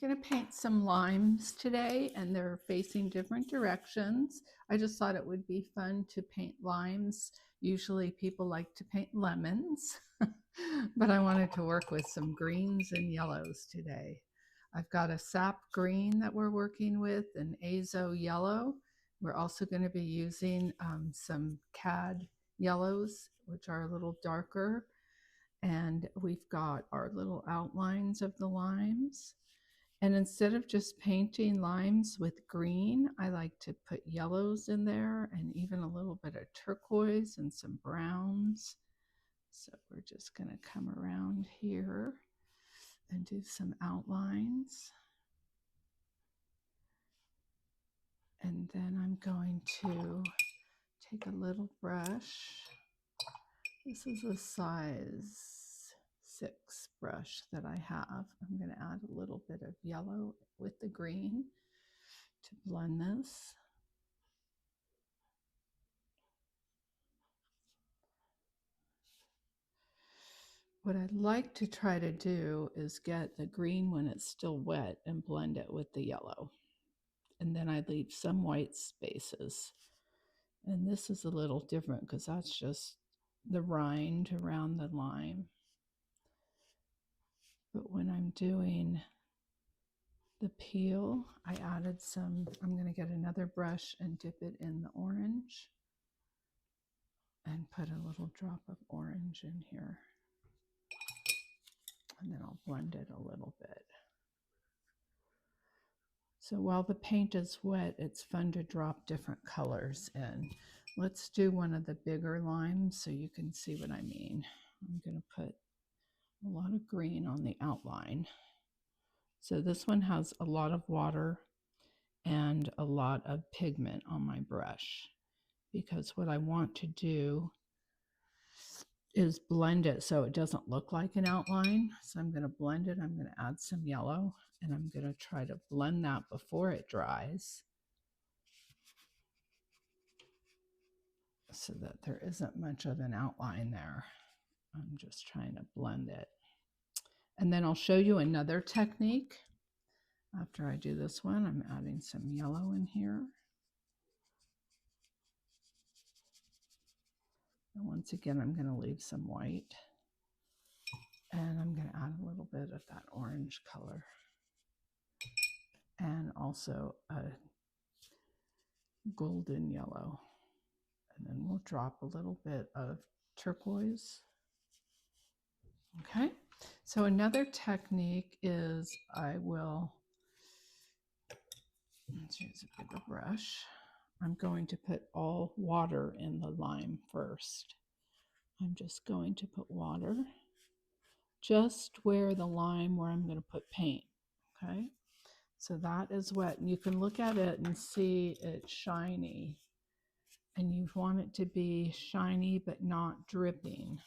We're going to paint some limes today, and they're facing different directions. I just thought it would be fun to paint limes. Usually people like to paint lemons, but I wanted to work with some greens and yellows today. I've got a sap green that we're working with, an azo yellow. We're also going to be using some cad yellows, which are a little darker. And we've got our little outlines of the limes. And instead of just painting limes with green, I like to put yellows in there and even a little bit of turquoise and some browns. So we're just going to come around here and do some outlines. And then I'm going to take a little brush. This is a size 6 brush that I have. I'm going to add a little bit of yellow with the green to blend this. What I'd like to try to do is get the green when it's still wet and blend it with the yellow. And then I leave some white spaces. And this is a little different because that's just the rind around the lime. But when I'm doing the peel, I added some, I'm going to get another brush and dip it in the orange and put a little drop of orange in here. And then I'll blend it a little bit. So while the paint is wet, it's fun to drop different colors in. Let's do one of the bigger limes so you can see what I mean. I'm going to put a lot of green on the outline. So this one has a lot of water and a lot of pigment on my brush, because what I want to do is blend it so it doesn't look like an outline. So I'm going to blend it. I'm going to add some yellow, and I'm going to try to blend that before it dries so that there isn't much of an outline there. I'm just trying to blend it. And then I'll show you another technique. After I do this one, I'm adding some yellow in here. And once again, I'm going to leave some white. And I'm going to add a little bit of that orange color. And also a golden yellow. And then we'll drop a little bit of turquoise. Okay, so another technique is I will, let's use a bigger brush. I'm going to put all water in the lime first. I'm just going to put water just where the lime, where I'm going to put paint. Okay, so that is wet, and you can look at it and see it's shiny, and you want it to be shiny but not dripping.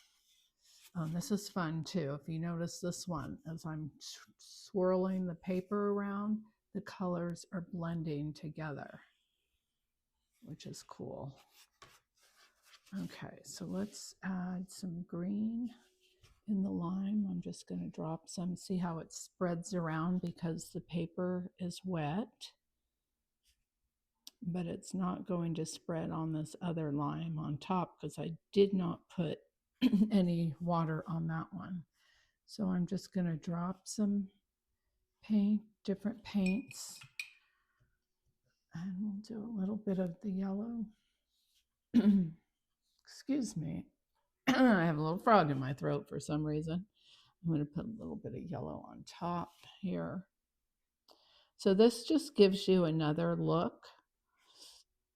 This is fun too. If you notice this one, as I'm swirling the paper around, the colors are blending together, which is cool. Okay, so let's add some green in the lime. I'm just going to drop some, see how it spreads around because the paper is wet, but it's not going to spread on this other lime on top because I did not put any water on that one. So I'm just going to drop some paint, different paints, and we'll do a little bit of the yellow. Excuse me. I have a little frog in my throat for some reason. I'm going to put a little bit of yellow on top here. So this just gives you another look,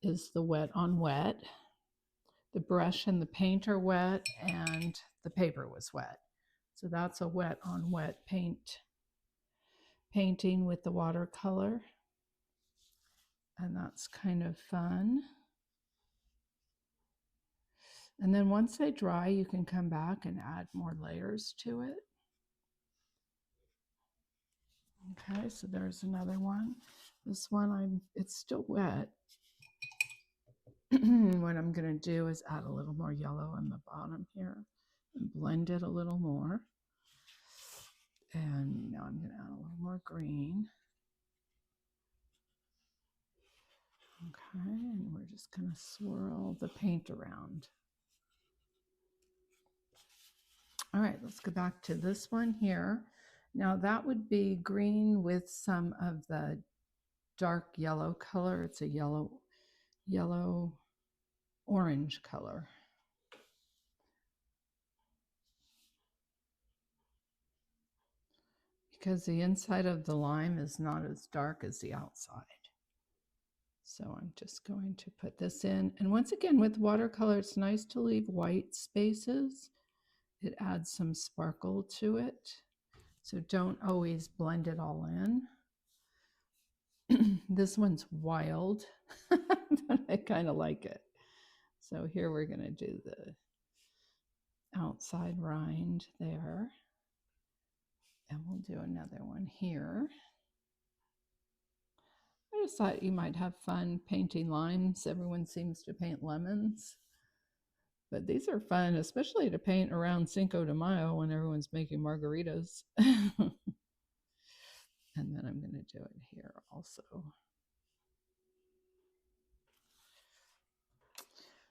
is the wet on wet. The brush and the paint are wet and the paper was wet. So that's a wet on wet painting with the watercolor. And that's kind of fun. And then once they dry, you can come back and add more layers to it. Okay, so there's another one. This one, it's still wet. What I'm going to do is add a little more yellow on the bottom here and blend it a little more. And now I'm going to add a little more green. Okay, and we're just going to swirl the paint around. All right, let's go back to this one here. Now that would be green with some of the dark yellow color. It's a yellow orange color. Because the inside of the lime is not as dark as the outside. So I'm just going to put this in. And once again, with watercolor, it's nice to leave white spaces. It adds some sparkle to it. So don't always blend it all in. This one's wild, but I kind of like it. So here we're going to do the outside rind there. And we'll do another one here. I just thought you might have fun painting limes. Everyone seems to paint lemons. But these are fun, especially to paint around Cinco de Mayo when everyone's making margaritas. And then I'm going to do it here also.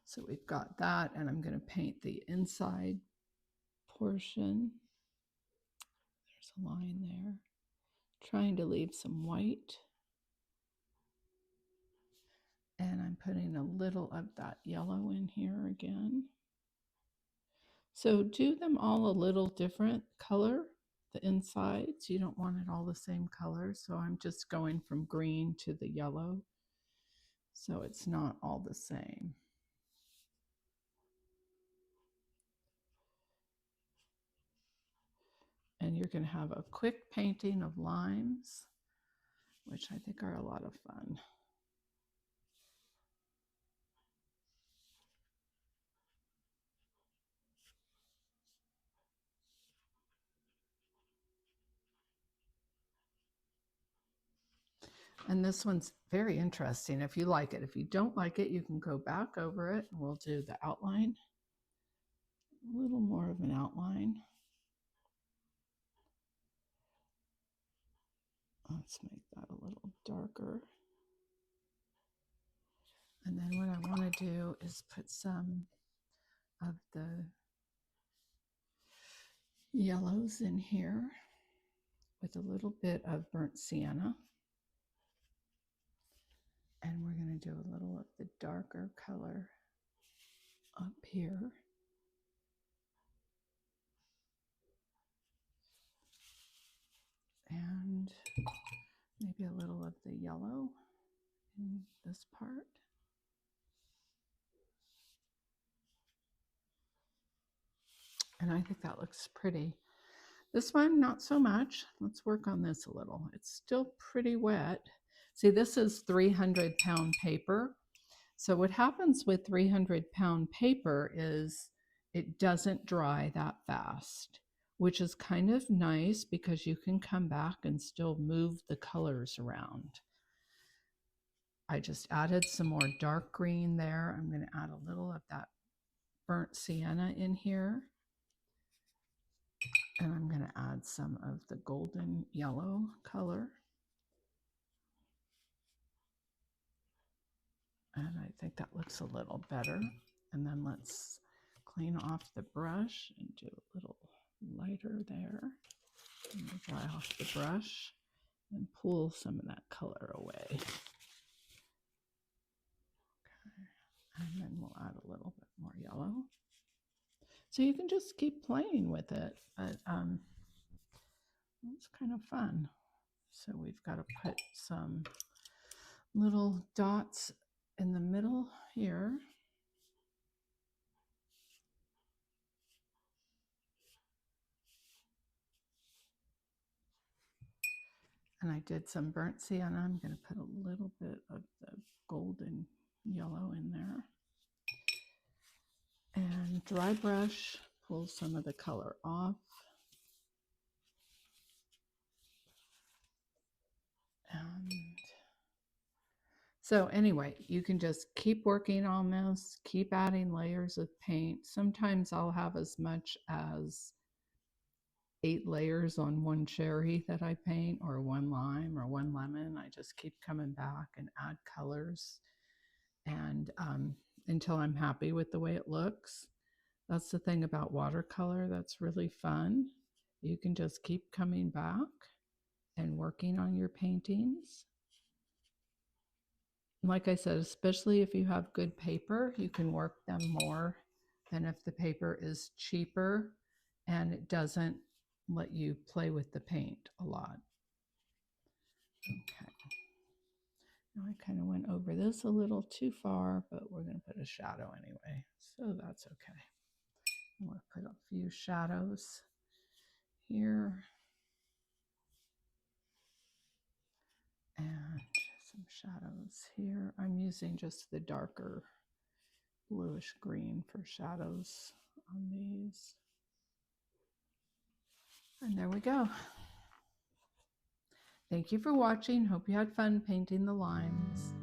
So we've got that, and I'm going to paint the inside portion. There's a line there. Trying to leave some white. And I'm putting a little of that yellow in here again. So do them all a little different color, the insides. You don't want it all the same color. So I'm just going from green to the yellow. So it's not all the same. And you're going to have a quick painting of limes, which I think are a lot of fun. And this one's very interesting if you like it. If you don't like it, you can go back over it and we'll do the outline. A little more of an outline. Let's make that a little darker. And then what I want to do is put some of the yellows in here with a little bit of burnt sienna. And we're going to do a little of the darker color up here. And maybe a little of the yellow in this part. And I think that looks pretty. This one, not so much. Let's work on this a little. It's still pretty wet. See, this is 300-pound paper. So what happens with 300-pound paper is it doesn't dry that fast, which is kind of nice because you can come back and still move the colors around. I just added some more dark green there. I'm going to add a little of that burnt sienna in here. And I'm going to add some of the golden yellow color. And I think that looks a little better. And then let's clean off the brush and do a little lighter there. And dry off the brush and pull some of that color away. Okay. And then we'll add a little bit more yellow. So you can just keep playing with it, but it's kind of fun. So we've got to put some little dots in the middle here. And I did some burnt sienna. I'm going to put a little bit of the golden yellow in there. And dry brush, pull some of the color off. And so anyway, you can just keep working on this, keep adding layers of paint. Sometimes I'll have as much as 8 layers on one cherry that I paint, or one lime or one lemon. I just keep coming back and add colors, and until I'm happy with the way it looks. That's the thing about watercolor that's really fun. You can just keep coming back and working on your paintings. Like I said, especially if you have good paper, you can work them more than if the paper is cheaper and it doesn't let you play with the paint a lot. Okay. Now I kind of went over this a little too far, but we're going to put a shadow anyway, so that's okay. I'm going to put a few shadows here and some shadows here. I'm using just the darker bluish green for shadows on these. And there we go. Thank you for watching. Hope you had fun painting the limes.